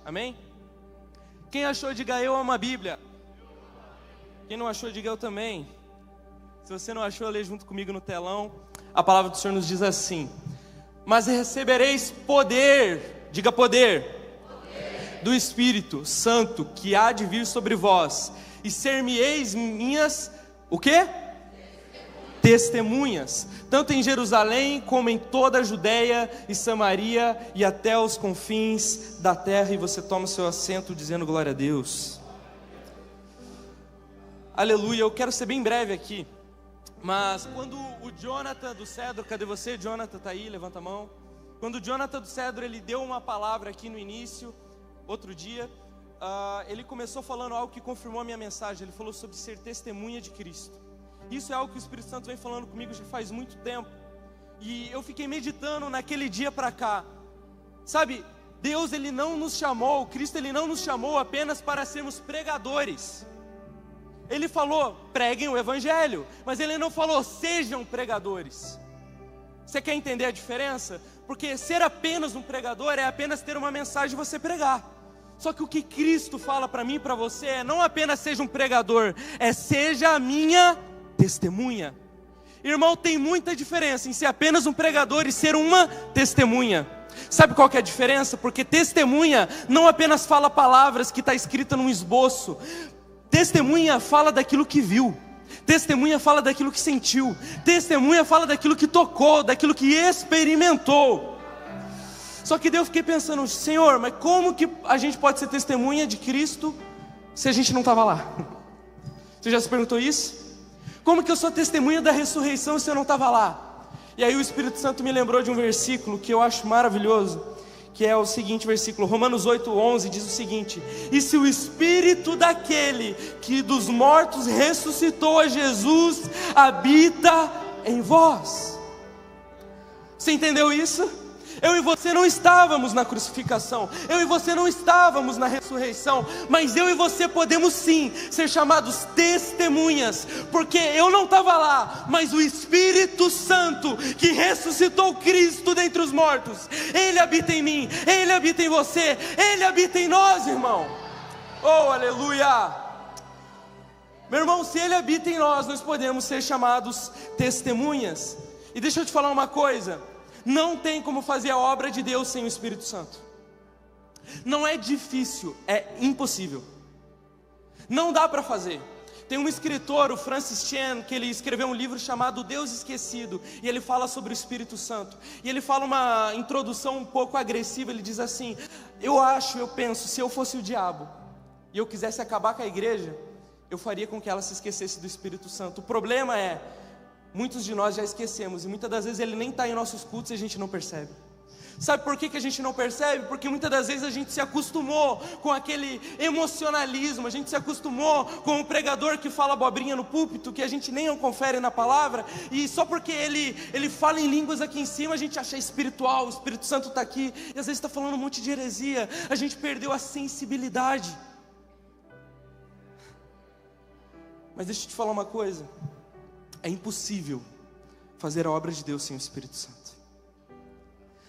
Amém? Quem achou, diga eu amo a Bíblia. Quem não achou, diga eu também. Se você não achou, lê junto comigo no telão. A palavra do Senhor nos diz assim: mas recebereis poder, diga poder, do Espírito Santo que há de vir sobre vós, e ser-me-eis minhas, o quê? Testemunhas, tanto em Jerusalém como em toda a Judeia e Samaria e até os confins da terra. E você toma seu assento dizendo glória a Deus. Aleluia. Eu quero ser bem breve aqui, mas quando o Jonathan do Cedro, cadê você? Jonathan tá aí, levanta a mão. Quando o Jonathan do Cedro, ele deu uma palavra aqui no início, outro dia, ele começou falando algo que confirmou a minha mensagem. Ele falou sobre ser testemunha de Cristo. Isso é algo que o Espírito Santo vem falando comigo já faz muito tempo. E eu fiquei meditando naquele dia para cá. Sabe, Deus, Ele não nos chamou, Cristo, Ele não nos chamou apenas para sermos pregadores. Ele falou, preguem o Evangelho, mas Ele não falou, sejam pregadores. Você quer entender a diferença? Porque ser apenas um pregador é apenas ter uma mensagem e você pregar. Só que o que Cristo fala para mim e para você é não apenas seja um pregador, é seja a minha testemunha. Irmão, tem muita diferença em ser apenas um pregador e ser uma testemunha. Sabe qual que é a diferença? Porque testemunha não apenas fala palavras que está escrita num esboço. Testemunha fala daquilo que viu. Testemunha fala daquilo que sentiu. Testemunha fala daquilo que tocou, daquilo que experimentou. Só que daí eu fiquei pensando, Senhor, mas como que a gente pode ser testemunha de Cristo se a gente não estava lá? Você já se perguntou isso? Como que eu sou testemunha da ressurreição se eu não estava lá? E aí o Espírito Santo me lembrou de um versículo que eu acho maravilhoso, que é o seguinte versículo, Romanos 8:11 diz o seguinte: e se o Espírito daquele que dos mortos ressuscitou a Jesus habita em vós. Você entendeu isso? Eu e você não estávamos na crucificação, eu e você não estávamos na ressurreição, mas eu e você podemos sim ser chamados testemunhas, porque eu não estava lá, mas o Espírito Santo que ressuscitou Cristo dentre os mortos, Ele habita em mim, Ele habita em você, Ele habita em nós, irmão. Oh, aleluia! Meu irmão, se Ele habita em nós, nós podemos ser chamados testemunhas. E deixa eu te falar uma coisa, não tem como fazer a obra de Deus sem o Espírito Santo. Não é difícil, é impossível. Não dá para fazer. Tem um escritor, o Francis Chan, que ele escreveu um livro chamado Deus Esquecido, e ele fala sobre o Espírito Santo. E ele fala uma introdução um pouco agressiva, ele diz assim: eu penso, se eu fosse o diabo e eu quisesse acabar com a igreja, eu faria com que ela se esquecesse do Espírito Santo. O problema é, muitos de nós já esquecemos, e muitas das vezes ele nem está em nossos cultos e a gente não percebe. Sabe por que a gente não percebe? Porque muitas das vezes a gente se acostumou com aquele emocionalismo, a gente se acostumou com o pregador que fala abobrinha no púlpito, que a gente nem confere na palavra, e só porque ele fala em línguas aqui em cima, a gente acha espiritual, o Espírito Santo está aqui, e às vezes está falando um monte de heresia, a gente perdeu a sensibilidade. Mas deixa eu te falar uma coisa, é impossível fazer a obra de Deus sem o Espírito Santo.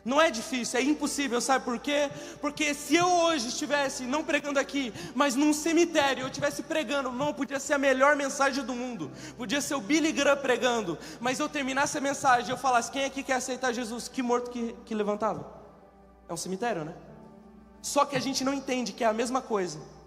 Não é difícil, é impossível, sabe por quê? Porque se eu hoje estivesse, não pregando aqui, mas num cemitério, eu estivesse pregando, não, podia ser a melhor mensagem do mundo, podia ser o Billy Graham pregando, mas eu terminasse a mensagem e eu falasse, quem aqui quer aceitar Jesus? Que morto que levantava? É um cemitério, né? Só que a gente não entende que é a mesma coisa.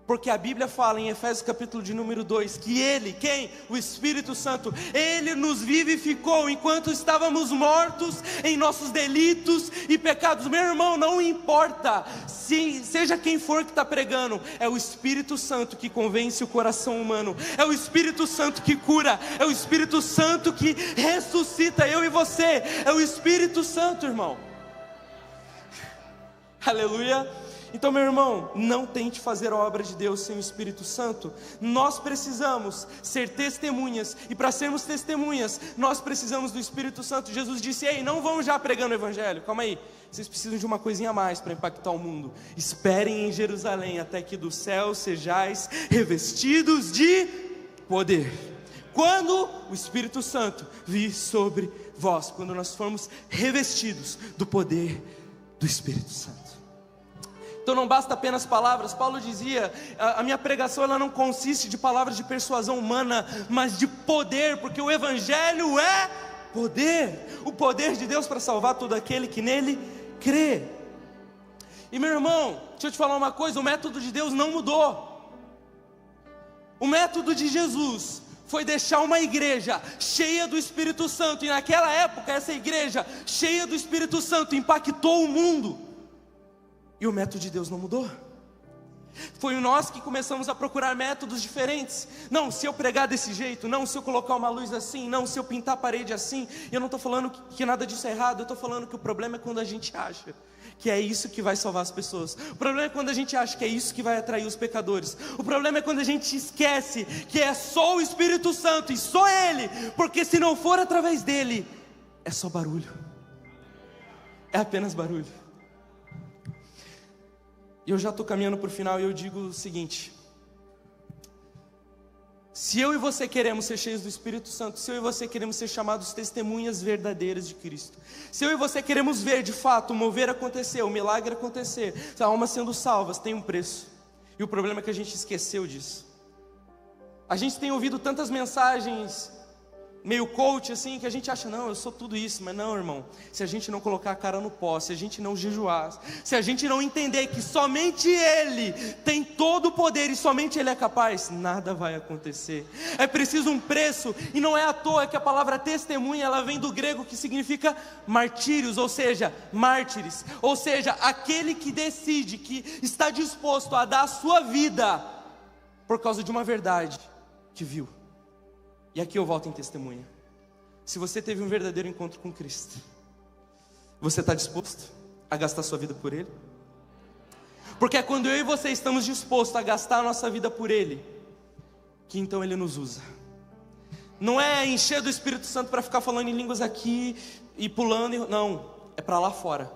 Porque a Bíblia fala em Efésios capítulo de número 2, que Ele, quem? O Espírito Santo, Ele nos vivificou enquanto estávamos mortos em nossos delitos e pecados. Meu irmão, não importa, seja quem for que está pregando, é o Espírito Santo que convence o coração humano, é o Espírito Santo que cura, é o Espírito Santo que ressuscita eu e você, é o Espírito Santo, irmão. Aleluia. Então, meu irmão, não tente fazer a obra de Deus sem o Espírito Santo. Nós precisamos ser testemunhas, e para sermos testemunhas, nós precisamos do Espírito Santo. Jesus disse, ei, não vão já pregando o Evangelho, calma aí, vocês precisam de uma coisinha a mais para impactar o mundo. Esperem em Jerusalém, até que do céu sejais revestidos de poder. Quando o Espírito Santo vir sobre vós, quando nós formos revestidos do poder do Espírito Santo. Então não basta apenas palavras. Paulo dizia, a minha pregação ela não consiste de palavras de persuasão humana, mas de poder, porque o Evangelho é poder, o poder de Deus para salvar todo aquele que nele crê. E meu irmão, deixa eu te falar uma coisa, o método de Deus não mudou. O método de Jesus foi deixar uma igreja cheia do Espírito Santo, e naquela época essa igreja cheia do Espírito Santo impactou o mundo. E o método de Deus não mudou. Foi nós que começamos a procurar métodos diferentes. Não, se eu pregar desse jeito, não, se eu colocar uma luz assim, não, se eu pintar a parede assim. E eu não estou falando que nada disso é errado, eu estou falando que o problema é quando a gente acha que é isso que vai salvar as pessoas. O problema é quando a gente acha que é isso que vai atrair os pecadores. O problema é quando a gente esquece que é só o Espírito Santo e só Ele, porque se não for através dele, é só barulho. É apenas barulho. E eu já estou caminhando para o final e eu digo o seguinte: se eu e você queremos ser cheios do Espírito Santo, se eu e você queremos ser chamados testemunhas verdadeiras de Cristo, se eu e você queremos ver de fato o mover acontecer, o milagre acontecer, as almas sendo salvas, tem um preço. E o problema é que a gente esqueceu disso. A gente tem ouvido tantas mensagens meio coach assim, que a gente acha, não, eu sou tudo isso. Mas não, irmão, se a gente não colocar a cara no pó, se a gente não jejuar, se a gente não entender que somente Ele tem todo o poder e somente Ele é capaz, nada vai acontecer. É preciso um preço, e não é à toa que a palavra testemunha, ela vem do grego que significa martírios, ou seja, mártires, ou seja, aquele que decide, que está disposto a dar a sua vida por causa de uma verdade que viu. E aqui eu volto em testemunha. Se você teve um verdadeiro encontro com Cristo, você está disposto a gastar sua vida por Ele? Porque é quando eu e você estamos dispostos a gastar a nossa vida por Ele, que então Ele nos usa. Não é encher do Espírito Santo para ficar falando em línguas aqui e pulando, não, é para lá fora.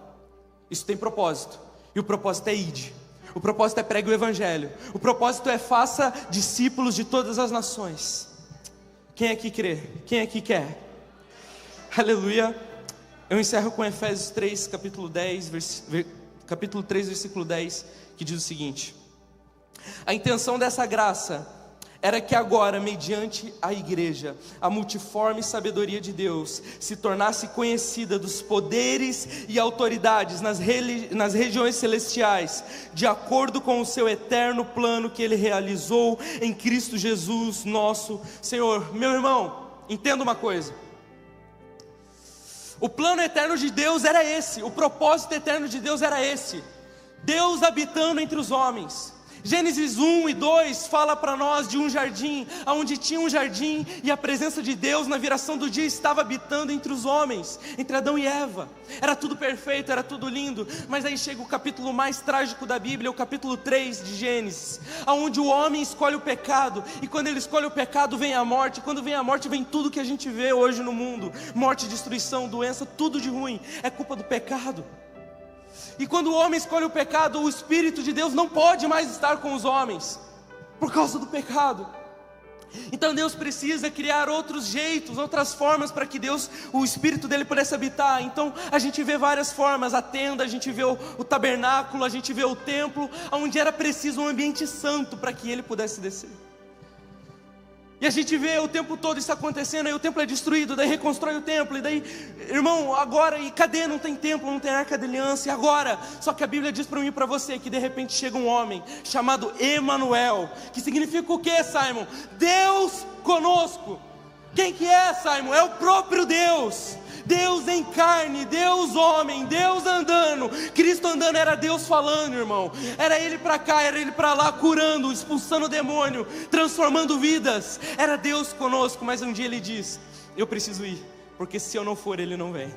Isso tem propósito, e o propósito é ide. O propósito é pregue o Evangelho. O propósito é faça discípulos de todas as nações. Quem aqui crê? Quem aqui quer? Aleluia. Eu encerro com Efésios 3, capítulo 3, versículo 10, que diz o seguinte: a intenção dessa graça era que agora, mediante a igreja, a multiforme sabedoria de Deus se tornasse conhecida dos poderes e autoridades nas regiões celestiais, de acordo com o seu eterno plano que Ele realizou em Cristo Jesus, nosso Senhor. Meu irmão, entenda uma coisa: o plano eterno de Deus era esse, o propósito eterno de Deus era esse, Deus habitando entre os homens. Gênesis 1 e 2 fala para nós de um jardim, onde tinha um jardim, e a presença de Deus na viração do dia estava habitando entre os homens, entre Adão e Eva. Era tudo perfeito, era tudo lindo. Mas aí chega o capítulo mais trágico da Bíblia, o capítulo 3 de Gênesis, onde o homem escolhe o pecado, e quando ele escolhe o pecado vem a morte, e quando vem a morte vem tudo que a gente vê hoje no mundo: morte, destruição, doença, tudo de ruim, é culpa do pecado. E quando o homem escolhe o pecado, o Espírito de Deus não pode mais estar com os homens, por causa do pecado. Então Deus precisa criar outros jeitos, outras formas para que Deus, o Espírito dele pudesse habitar. Então a gente vê várias formas: a tenda, a gente vê o tabernáculo, a gente vê o templo, onde era preciso um ambiente santo para que ele pudesse descer. E a gente vê o tempo todo isso acontecendo, aí o templo é destruído, daí reconstrói o templo, e daí, irmão, agora, e cadê? Não tem templo, não tem arca da aliança, e agora? Só que a Bíblia diz para mim e para você que de repente chega um homem chamado Emanuel, que significa o que, Simon? Deus conosco. Quem que é, Simon? É o próprio Deus. Deus em carne, Deus homem, Deus andando, Cristo andando. Era Deus falando, irmão. Era Ele para cá, era Ele para lá, curando, expulsando o demônio, transformando vidas. Era Deus conosco. Mas um dia Ele diz: eu preciso ir, porque se eu não for, Ele não vem.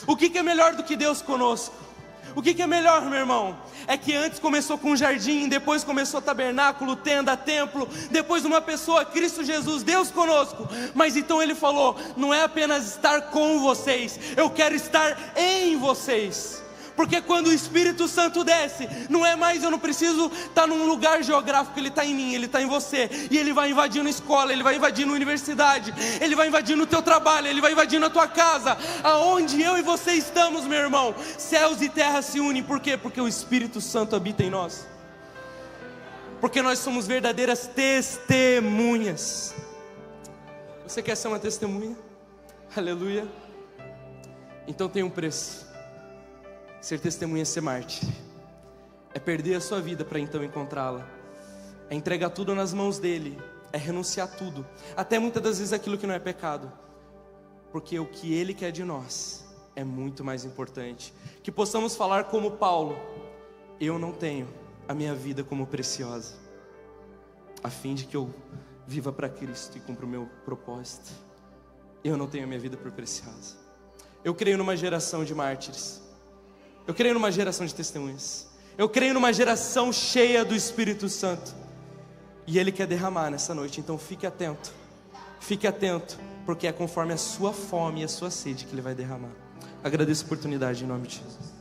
O que é melhor do que Deus conosco? O que é melhor, meu irmão? É que antes começou com um jardim, depois começou tabernáculo, tenda, templo, depois uma pessoa, Cristo Jesus, Deus conosco. Mas então Ele falou: não é apenas estar com vocês, eu quero estar em vocês. Porque quando o Espírito Santo desce, não é mais, eu não preciso estar num lugar geográfico, Ele está em mim, Ele está em você. E Ele vai invadindo a escola, Ele vai invadindo a universidade, Ele vai invadindo o teu trabalho, Ele vai invadindo a tua casa. Aonde eu e você estamos, meu irmão, céus e terra se unem. Por quê? Porque o Espírito Santo habita em nós. Porque nós somos verdadeiras testemunhas. Você quer ser uma testemunha? Aleluia. Então tem um preço. Ser testemunha é ser mártir. É perder a sua vida para então encontrá-la. É entregar tudo nas mãos dele. É renunciar tudo. Até muitas das vezes aquilo que não é pecado. Porque o que ele quer de nós é muito mais importante. Que possamos falar como Paulo: eu não tenho a minha vida como preciosa, a fim de que eu viva para Cristo e cumpra o meu propósito. Eu não tenho a minha vida por preciosa. Eu creio numa geração de mártires. Eu creio numa geração de testemunhas. Eu creio numa geração cheia do Espírito Santo. E Ele quer derramar nessa noite. Então fique atento. Fique atento, porque é conforme a sua fome e a sua sede que Ele vai derramar. Agradeço a oportunidade em nome de Jesus.